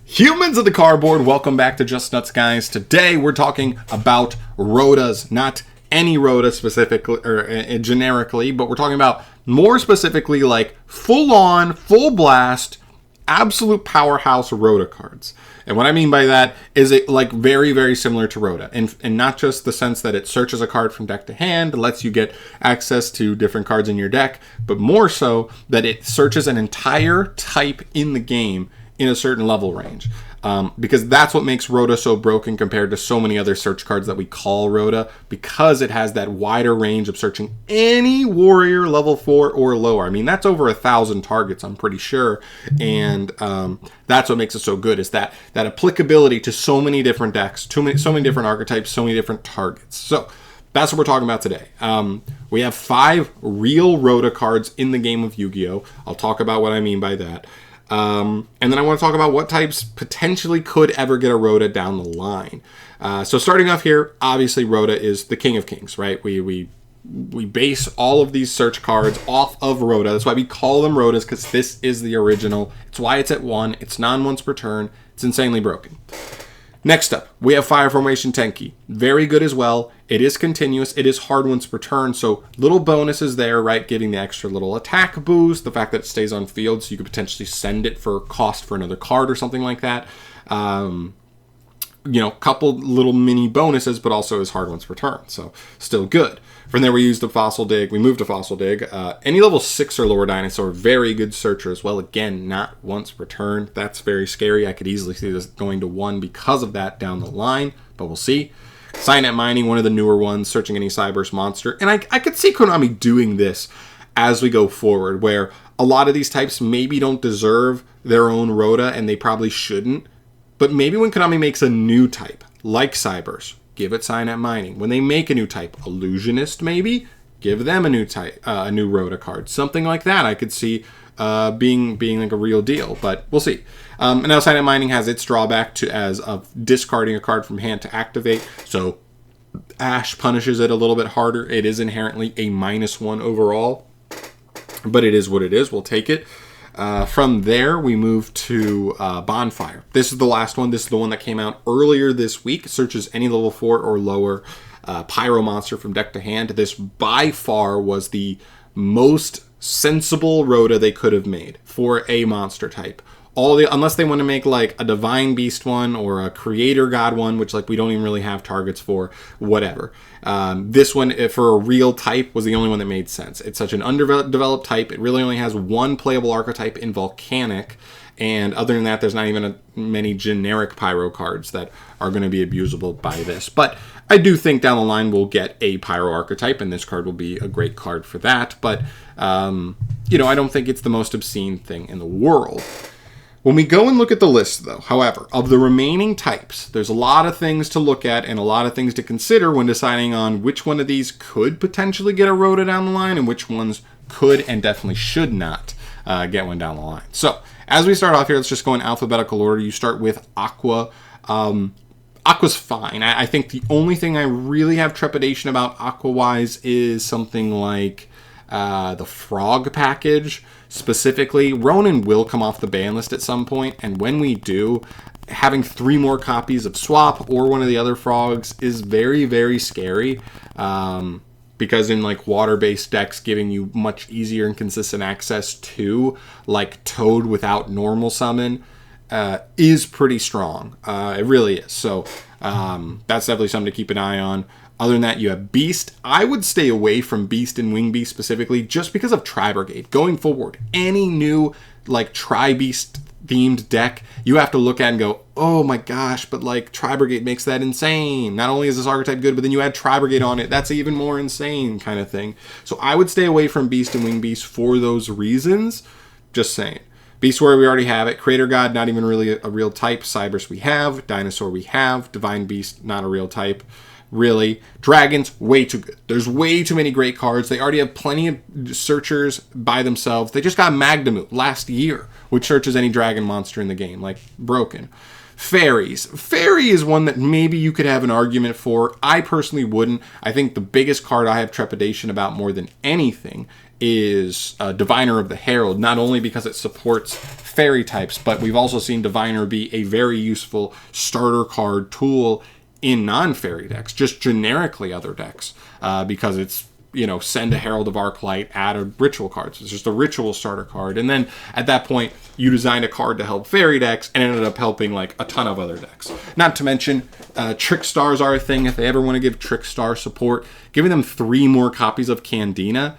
Humans of the cardboard, welcome back to Just Nuts, guys. Today we're talking about rotas, not any rota specifically or generically, but we're talking about more specifically like full-on, full-blast, absolute powerhouse rota cards. And what I mean by that is it like very, very similar to rota, and not just the sense that it searches a card from deck to hand, lets you get access to different cards in your deck, but more so that it searches an entire type in the game in a certain level range. Because that's what makes Rota so broken compared to so many other search cards that we call Rota, because it has that wider range of searching any warrior level 4 or lower. I mean, that's over 1,000 targets, I'm pretty sure. And that's what makes it so good, is that applicability to so many different decks, so many different archetypes, so many different targets. So that's what we're talking about today. We have 5 real Rota cards in the game of Yu-Gi-Oh! I'll talk about what I mean by that. And then I want to talk about what types potentially could ever get a Rota down the line. So starting off here, obviously Rota is the king of kings, right? We base all of these search cards off of Rota. That's why we call them Rotas, because this is the original. It's why it's at 1. It's non-once per turn. It's insanely broken. Next up, we have Fire Formation Tenki. Very good as well. It is continuous. It is hard once per turn, so little bonuses there, right? Giving the extra little attack boost, the fact that it stays on field, so you could potentially send it for cost for another card or something like that. Couple little mini bonuses, but also is hard once per turn, so still good. From there, we used a Fossil Dig. We moved to Fossil Dig. Any level 6 or lower dinosaur, very good searcher as well. Again, not once per turn. That's very scary. I could easily see this going to 1 because of that down the line, but we'll see. Cyanide Mining, one of the newer ones, searching any Cyberse monster. And I could see Konami doing this as we go forward, where a lot of these types maybe don't deserve their own Rota, and they probably shouldn't. But maybe when Konami makes a new type, like Cyberse, give it Cyanide Mining. When they make a new type, Illusionist maybe, give them a new type, a new Rota card. Something like that I could see being like a real deal, but we'll see. And now Cyanide Mining has its drawback as of discarding a card from hand to activate. So Ash punishes it a little bit harder. It is inherently a -1 overall, but it is what it is. We'll take it. From there, we move to Bonfire. This is the last one. This is the one that came out earlier this week. It searches any level 4 or lower Pyro monster from deck to hand. This by far was the most sensible Rota they could have made for a monster type. Unless they want to make like a Divine Beast one or a Creator God one, which like we don't even really have targets for, whatever. This one, for a real type, was the only one that made sense. It's such an underdeveloped type. It really only has one playable archetype in Volcanic. And other than that, there's not even many generic Pyro cards that are going to be abusable by this. But I do think down the line we'll get a Pyro archetype, and this card will be a great card for that. But, I don't think it's the most obscene thing in the world. When we go and look at the list, though, however, of the remaining types, there's a lot of things to look at and a lot of things to consider when deciding on which one of these could potentially get a Rota down the line and which ones could and definitely should not get one down the line. So, as we start off here, let's just go in alphabetical order. You start with Aqua. Aqua's fine. I think the only thing I really have trepidation about Aqua-wise is something like the Frog package. Specifically, Ronin will come off the ban list at some point, and when we do, having 3 more copies of Swap or one of the other frogs is very, very scary. Because in like water-based decks, giving you much easier and consistent access to like Toad without normal summon is pretty strong. It really is. So that's definitely something to keep an eye on. Other than that, you have Beast. I would stay away from Beast and Wing Beast specifically just because of Tri-Brigade. Going forward, any new like Tri-Beast themed deck, you have to look at and go, oh my gosh, but like Tri-Brigade makes that insane. Not only is this archetype good, but then you add Tri-Brigade on it. That's even more insane kind of thing. So I would stay away from Beast and Wing Beast for those reasons. Just saying. Beast Warrior, we already have it. Creator God, not even really a real type. Cyberse, we have. Dinosaur, we have. Divine Beast, not a real type. Really. Dragons, way too good. There's way too many great cards. They already have plenty of searchers by themselves. They just got Magdamu last year, which searches any dragon monster in the game. Like, broken. Fairies. Fairy is one that maybe you could have an argument for. I personally wouldn't. I think the biggest card I have trepidation about more than anything is Diviner of the Herald, not only because it supports fairy types, but we've also seen Diviner be a very useful starter card tool in non-fairy decks, just generically other decks, because it's, send a Herald of Arclight, add a ritual card. So it's just a ritual starter card. And then at that point, you designed a card to help fairy decks and ended up helping like a ton of other decks. Not to mention, Trick Stars are a thing. If they ever want to give Trick Star support, giving them 3 more copies of Candina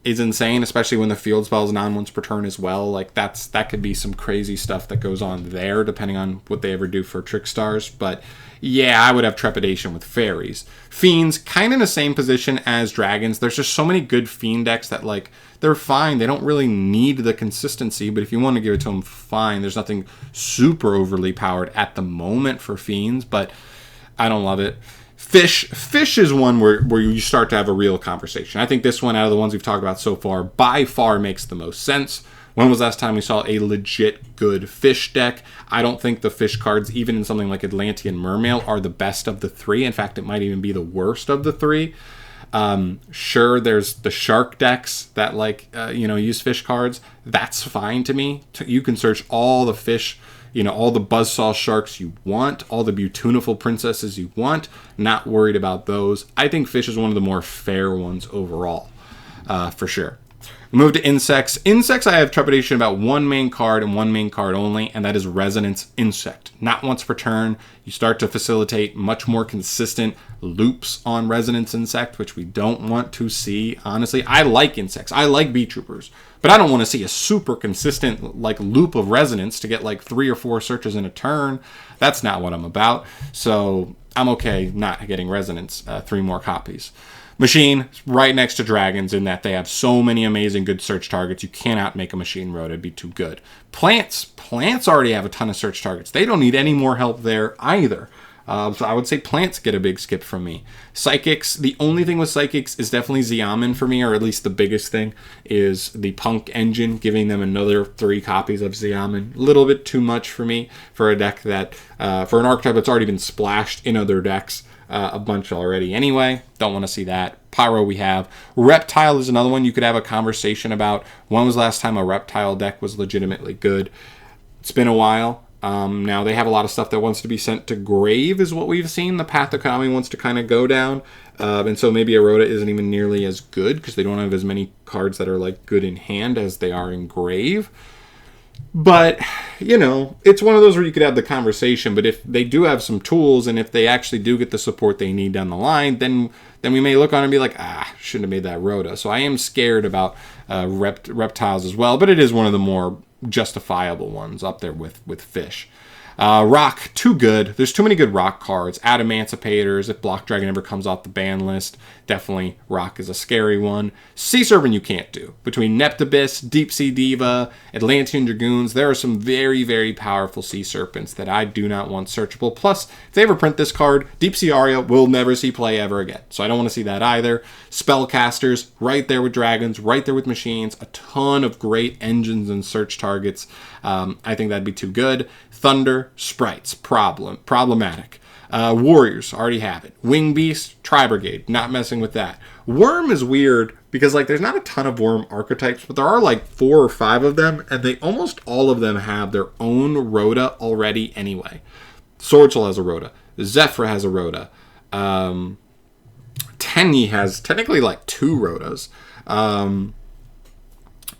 is insane, especially when the field spell is non-once per turn as well. Like that could be some crazy stuff that goes on there, depending on what they ever do for Trick Stars. But yeah, I would have trepidation with fairies. Fiends, kind of in the same position as dragons. There's just so many good fiend decks that, like, they're fine. They don't really need the consistency, but if you want to give it to them, fine. There's nothing super overly powered at the moment for fiends, but I don't love it. Fish is one where you start to have a real conversation. I think this one, out of the ones we've talked about so far, by far makes the most sense. When was the last time we saw a legit good fish deck? I don't think the fish cards, even in something like Atlantean Mermail, are the best of the 3. In fact, it might even be the worst of the 3. Sure, there's the shark decks that use fish cards. That's fine to me. You can search all the fish, all the buzzsaw sharks you want, all the Beautiful princesses you want. Not worried about those. I think fish is one of the more fair ones overall, for sure. Move to insects. Insects, I have trepidation about one main card and one main card only, and that is Resonance Insect. Not once per turn. You start to facilitate much more consistent loops on Resonance Insect, which we don't want to see. Honestly, I like insects. I like Bee Troopers, but I don't want to see a super consistent loop of Resonance to get 3 or 4 searches in a turn. That's not what I'm about. So I'm okay not getting Resonance 3 more copies. Machine, right next to dragons in that they have so many amazing good search targets. You cannot make a machine rota. It'd be too good. Plants already have a ton of search targets. They don't need any more help there either. So I would say plants get a big skip from me. Psychics, the only thing with psychics is definitely Xiamen for me, or at least the biggest thing is the Punk engine, giving them another 3 copies of Xiamen. A little bit too much for me for a deck that, for an archetype that's already been splashed in other decks. A bunch already anyway. Don't want to see that. Pyro we have. Reptile is another one you could have a conversation about. When was the last time a Reptile deck was legitimately good? It's been a while. Now they have a lot of stuff that wants to be sent to grave is what we've seen. The path of Kami wants to kind of go down. And so maybe a Rota isn't even nearly as good because they don't have as many cards that are good in hand as they are in grave. But, it's one of those where you could have the conversation, but if they do have some tools and if they actually do get the support they need down the line, then we may look on and be like, shouldn't have made that Rota. So I am scared about reptiles as well, but it is one of the more justifiable ones up there with fish. Rock, too good. There's too many good rock cards. Adamanticators, if Block Dragon ever comes off the ban list, definitely rock is a scary one. Sea Serpent you can't do. Between Neptibus, Deep Sea Diva, Atlantean Dragoons, there are some very, very powerful Sea Serpents that I do not want searchable. Plus, if they ever print this card, Deep Sea Aria will never see play ever again. So I don't want to see that either. Spellcasters, right there with dragons, right there with machines. A ton of great engines and search targets. I think that'd be too good. Thunder, sprites, problematic. Warriors, already have it. Wing Beast, Tri-Brigade, not messing with that. Worm is weird because there's not a ton of worm archetypes, but there are 4 or 5 of them, and they almost all of them have their own Rota already anyway. Swordsoul has a Rota. Zephyr has a Rota. Tenyi has technically 2 Rotas.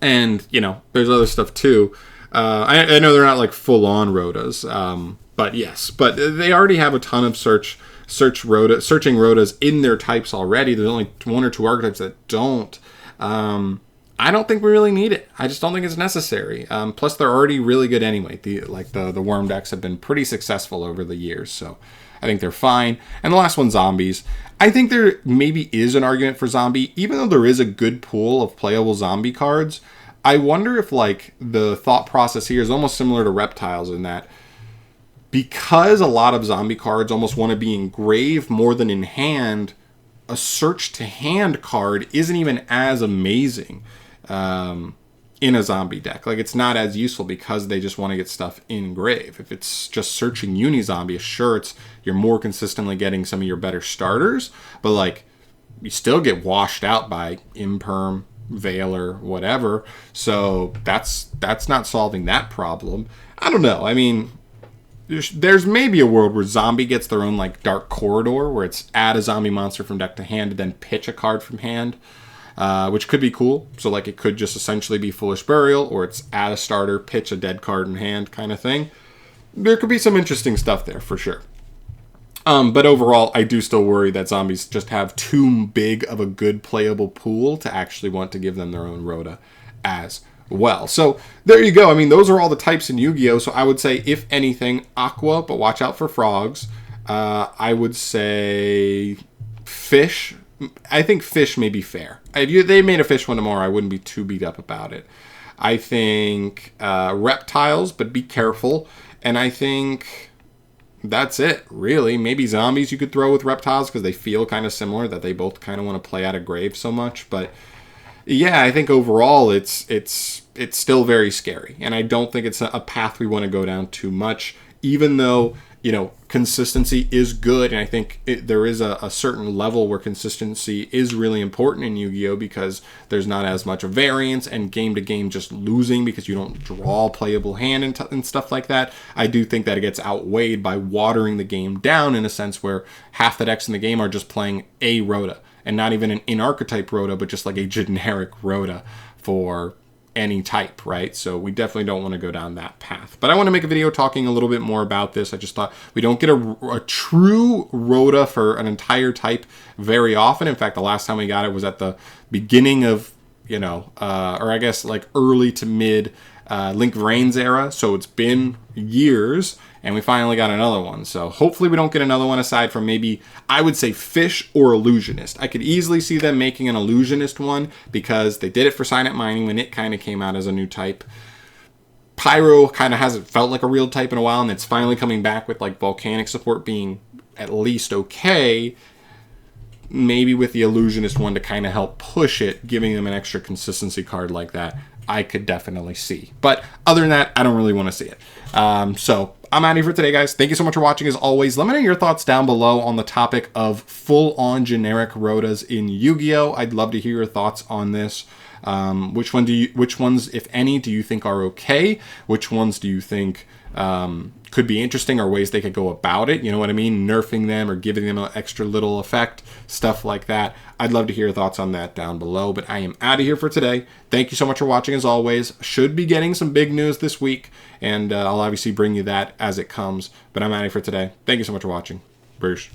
And, there's other stuff too. I know they're not full-on Rotas, but yes. But they already have a ton of searching Rotas in their types already. There's only 1 or 2 archetypes that don't. I don't think we really need it. I just don't think it's necessary. Plus, they're already really good anyway. The worm decks have been pretty successful over the years, so I think they're fine. And the last one, zombies. I think there maybe is an argument for zombie, even though there is a good pool of playable zombie cards. I wonder if the thought process here is almost similar to reptiles in that because a lot of zombie cards almost want to be in grave more than in hand, a search to hand card isn't even as amazing in a zombie deck. It's not as useful because they just want to get stuff in grave. If it's just searching uni-zombie, sure, you're more consistently getting some of your better starters, but you still get washed out by Imperm, veil or whatever. So that's not solving that problem. I don't know. I mean, there's maybe a world where zombie gets their own like dark corridor where it's add a zombie monster from deck to hand and then pitch a card from hand, which could be cool. So like it could just essentially be Foolish Burial, or it's add a starter, pitch a dead card in hand kind of thing. There could be some interesting stuff there for sure. But overall, I do still worry that zombies just have too big of a good playable pool to actually want to give them their own Rota as well. So there you go. I mean, those are all the types in Yu-Gi-Oh! So I would say, if anything, Aqua, but watch out for frogs. I would say fish. I think fish may be fair. If they made a fish one tomorrow, I wouldn't be too beat up about it. I think reptiles, but be careful. And I think that's it, really. Maybe zombies you could throw with reptiles because they feel kind of similar, that they both kind of want to play out of grave so much. But yeah, I think overall it's still very scary, and I don't think it's a path we want to go down too much, even though, you know, consistency is good, and I think there is a certain level where consistency is really important in Yu-Gi-Oh! Because there's not as much variance and game to game just losing because you don't draw a playable hand and stuff like that. I do think that it gets outweighed by watering the game down in a sense where half the decks in the game are just playing a Rota, and not even an in-archetype Rota, but just like a generic Rota for any type, right? So we definitely don't want to go down that path. But I want to make a video talking a little bit more about this. I just thought we don't get a true Rota for an entire type very often. In fact, the last time we got it was at the beginning of, you know, or I guess like early to mid Link Vrains era. So it's been years, and we finally got another one. So hopefully we don't get another one aside from maybe, I would say, Fish or Illusionist. I could easily see them making an Illusionist one because they did it for Signet Mining when it kind of came out as a new type. Pyro kind of hasn't felt like a real type in a while, and it's finally coming back with like Volcanic support being at least okay. Maybe with the Illusionist one to kind of help push it, giving them an extra consistency card like that, I could definitely see. But other than that, I don't really want to see it. So I'm out of here for today, guys. Thank you so much for watching. As always, let me know your thoughts down below on the topic of full-on generic Rotas in Yu-Gi-Oh! I'd love to hear your thoughts on this. Which ones, if any, do you think are okay? Which ones do you think could be interesting, or ways they could go about it? You know what I mean? Nerfing them or giving them an extra little effect, stuff like that. I'd love to hear your thoughts on that down below. But I am out of here for today. Thank you so much for watching. As always, should be getting some big news this week, and I'll obviously bring you that as it comes. But I'm out of here for today. Thank you so much for watching. Bruce.